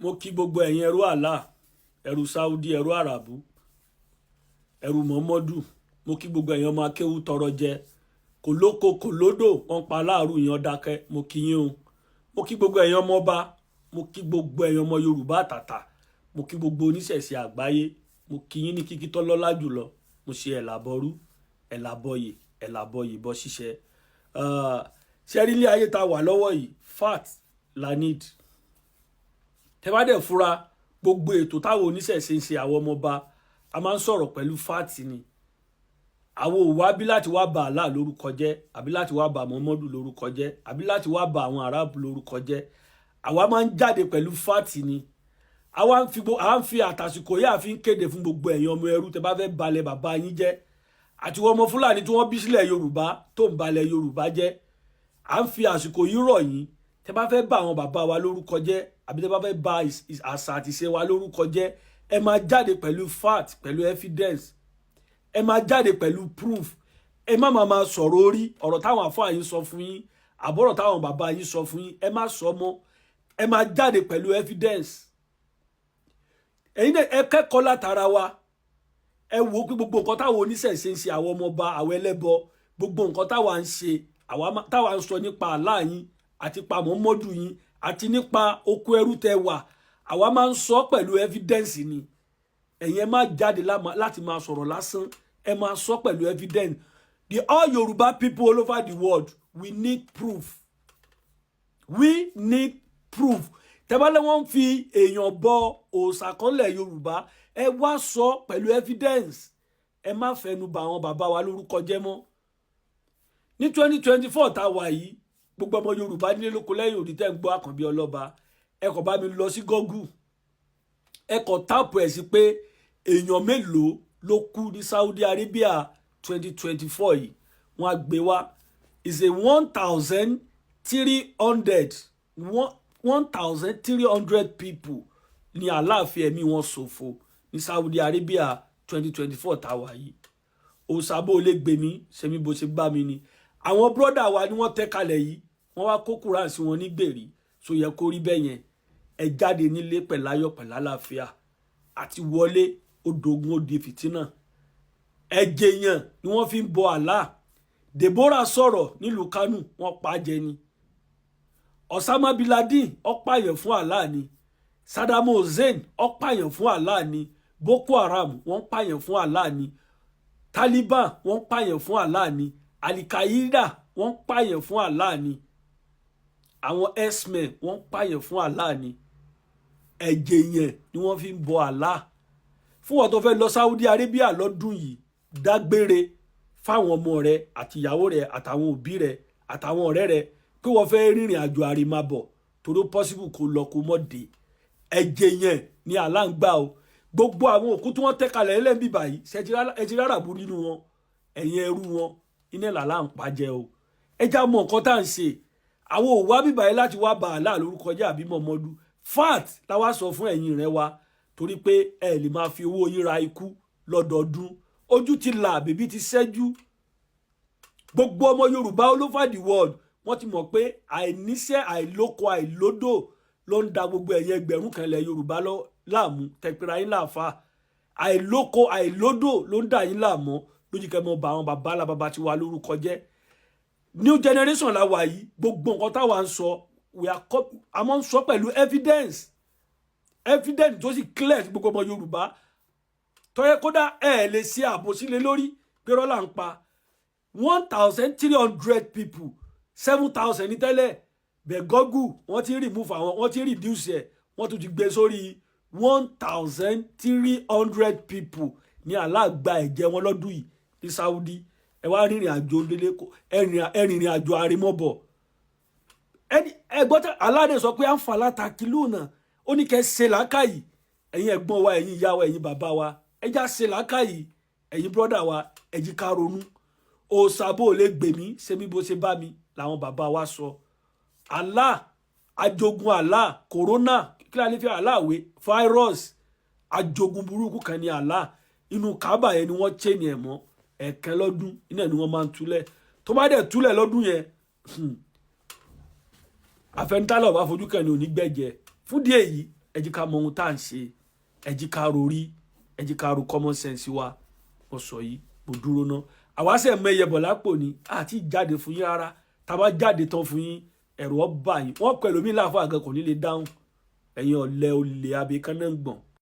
mo kí gbogbo ẹ̀yin ẹrú Allah, ẹrú Saudi, ẹrú Arabu, ẹrú Muhammadu. Mo kí gbogbo ẹ̀yin ọmọ akéwú tọrọ jẹ kò lóko kò lódò wọn pa láàrú yan dákẹ́. Mo kí yín o. Mo kí gbogbo ẹ̀yin ọmọ ọba, mo kí gbogbo ẹ̀yin ọmọ Yorùbá àtàtà, mo kí gbogbo oníṣẹ̀ṣe àgbáyé, mo kí yín ní kíkí tọ́lọ́lá jùlọ. Mo ṣe ẹ̀làbọ̀rú ẹ̀làbọ̀yè ẹ̀làbọ̀yè bọ́ ṣiṣẹ́. Ṣe rí ilé ayé tá wà lọ́wọ́ yìí fat la need. Tẹ́ bá dẹ̀ fura gbogbo ètò táwọn oníṣẹ̀ṣe ń ṣe àwọn ọmọọba a máa ń sọ̀rọ̀ pẹ̀lú fat ni. Àwọn ò wá bí láti wá ba Allah lórúkọ jẹ́ àbí láti wá ba Muhammadu lórúkọ jẹ́ àbí láti wá ba àwọn Arab lórúkọ jẹ́. Àwa máa ń jáde pẹ̀lú fat ni. Àwa ń fi àtàsìkò yà fi ń kéde fún gbogbo ẹ̀yin ọmọ ẹrú tẹ́ bá fẹ́ balẹ̀ bàbá yín jẹ́ àti wọ́n ọmọ Fúlàní tí wọ́n bí sílẹ̀ Yorùbá tó ń balẹ̀ Yorùbá jẹ́. À ń fi àsìkò yìí rọ̀ yín tẹ́ bá fẹ́ bá àwọn bàbá wa lórúkọ jẹ́ àbí tẹ́ bá fẹ́ bá àṣà àti ìṣe wa lórúkọ jẹ́ ẹ máa jáde pẹ̀lú fact pẹ̀lú evidence. Ẹ máa jáde pẹ̀lú proof. Ẹ má máa sọ̀rọ̀ orí ọ̀rọ̀ táwọn àfáà yín sọ fún yín àbọ̀rọ̀ táwọn bàbá yín sọ fún yín ẹ má sọ mọ́. Ẹ máa jáde pẹ̀lú evidence. Ẹ̀yin náà ẹ kẹ́kọ̀ọ́ látara wa. Ẹ wo pé gbogbo nǹkan táwọn oníṣẹ̀ṣe ń ṣe àwọn ọmọọba àwọn ẹlẹ́bọ gbogbo nǹkan táwa ń ṣe táwa ń sọ nípa Allah yín àti pa Muhammadu yín àti nípa oko ẹrú tẹ́ wà àwa máa ń sọ pẹ̀lú evidence ni. Ẹ̀yin ẹ má jáde láti máa sọ̀rọ̀ lásán ẹ máa sọ pẹ̀lú evidence. The all Yoruba people all over the world we need proof. We need proof. Tẹ́bálẹ̀ wọ́n fi èèyàn bọ òòṣà kanlẹ̀ Yorùbá ẹ wá sọ pẹ̀lú evidence. Ẹ má fẹnu bà àwọn bàbá wa lórúkọ jẹ́ mọ́. Ní 2024 tá wà yìí gbogbo ọmọ Yorùbá nílé lóko lẹ́yìn òdì tẹ́ ń gbọ́ Àkànbí Ọlọ́ba ẹ kàn bá mi lọ sí Google ẹ kàn táàpù ẹ̀ sí pé èèyàn mélòó ló kú ní Saudi Arabia 2024 yìí wọ́n á gbé wá is a 1,300 people ní aláàfin ẹ̀mí wọn ṣòfò ní Saudi Arabia 2024 tá wà yìí. Òṣàbò lè gbé mi ṣe mi bó ṣe bá mi ni. Àwọn brọ́dà wa ni wọ́n tẹ́ kalẹ̀ yìí wọ́n wá kó Kùránì sí wọn ní gbèrí so yẹ kó rí bẹ́ẹ̀ yẹn. Ẹ jáde nílé pẹ̀láyọ̀ pẹ̀lálàáfíà àti wọlé odogun odi fìtínà. Ẹ̀jẹ̀ yẹn ni wọ́n fi ń bọ Allah. Deborah sọ̀rọ̀ nílùú Kánò wọ́n pa jẹ ni. Osama bin Laden ó pààyàn fún Allah ni. Saddam Hussein ó pààyàn fún Allah ni. Boko Haram wọ́n pààyàn fún Allah ni. Taliban wọ́n pààyàn fún Allah ni. Al-Qaeda wọ́n pààyàn fún Allah ni. Àwọn x-men wọ́n pààyàn fún Allah ni. Ẹ̀jẹ̀ yẹn ni wọ́n fi ń bọ Allah. Fún wọn tó fẹ́ lọ Saudi Arabia lọ́dún yìí dágbére fáwọn ọmọ rẹ àti ìyàwó rẹ àtàwọn òbí rẹ àtàwọn ọ̀rẹ́ rẹ pé wọ́n fẹ́ rìnrìn àjò àrèmábọ̀ torí possible kó lọ kó mọ́ dé. Ẹ̀jẹ̀ yẹn ni Allah ń gbà o. Gbogbo àwọn òkú tí wọ́n tẹ́ kalẹ̀ ẹlẹ́bí báyìí ẹ̀jẹ̀ rárá bú nínú wọn ẹ̀yin ẹrú wọn iná làlá ń pàjẹ́ o. Ẹ já mọ nǹkan tá à ń ṣe àwọn òwá bíbá yìí láti wá ba Allah lórúkọ jẹ́ àbí Muhammadu fat la wá sọ fún ẹ̀yin rẹ wa torí pé ẹ lè máa fi owó yín ra ikú lọ́dọọdún. Ojú ti là bèbí ti ṣẹ́jú. Gbogbo ọmọ Yorùbá all over the world wọ́n ti mọ̀ pé àìníṣẹ́ àìlóko àìlódò ló ń da gbogbo ẹ̀yẹ ẹgbẹ̀rún kan ilẹ̀ Yorùbá láàmú tẹ̀pẹ̀rẹ̀ yín láàfa. Àìlóko àìlódò ló ń dà yín láàmú lójú kẹ́ mọ́ bá àwọn bàbá la bàbá ti wà lórúkọ jẹ́. New generation la wà yìí gbogbo nǹkan táwa ń sọ a máa ń sọ pẹ̀lú evidence tó sì clear gbogbo ọmọ Yorùbá tọ́yẹ kódà ẹ lè ṣe àbòsílẹ̀ lórí pé rọ́là ń pa 1,300 people 7,000 ní tẹ́lẹ̀ bẹ́ẹ̀ Google wọ́n ti remove àwọn wọ́n ti reduce ẹ̀ wọ́n tún ti gbé sórí 1,300 people ní aláàgbà ẹ̀jẹ̀ wọn lọ́dún yìí ní Saudi. Ẹ wá rìnrìn àjò délé ẹ̀rìnrìn àjò àrèmọ́bọ̀. Ẹgbọ́n aládé sọ pé à ń fa látàkì lónà ó ní kẹ́ ṣe làákàyè ẹ̀yin ẹ̀gbọ́n wa ẹ̀yin ìyá wa ẹ̀yin bàbá wa ẹ já ṣe làákàyè ẹ̀yin brọ́dà wa ẹ jí ká ronú. Òṣàbò lè gbè mí ṣe mí bó ṣe bá mi làwọn bàbá wa sọ. Allah ajogun Allah corona kí la ní fi Allah wé virus ajogun burúkú kan ní Allah inú Kaaba yẹn ni wọ́n chain ẹ̀ mọ́ ẹ̀ẹ̀kan lọ́dún iná ni wọ́n máa ń túlẹ̀ tó bá dẹ̀ túlẹ̀ lọ́dún yẹn àfẹnitálọ̀ bá fojú kan ní onígbẹ̀jẹ̀ fún díẹ̀ yìí ẹ jẹ́ ká mọ ohun tá à ń ṣe, ẹ jẹ́ ká rorí, ẹ jẹ́ ká ro common sense wa. Mo sọ yìí, mo dúró ná. Àwa ṣe mẹ́yẹ bọ̀ lápò ni, àti jáde fún yín rárá. Tá bá jáde tán fún yín, ẹ̀rù ó bà yín. Wọ́n pẹ̀lú mi láàfọ̀ àgàn kò ní lè dáhùn. Ẹ̀yin ọ̀lẹ olè abẹ́kánná gbọ̀n.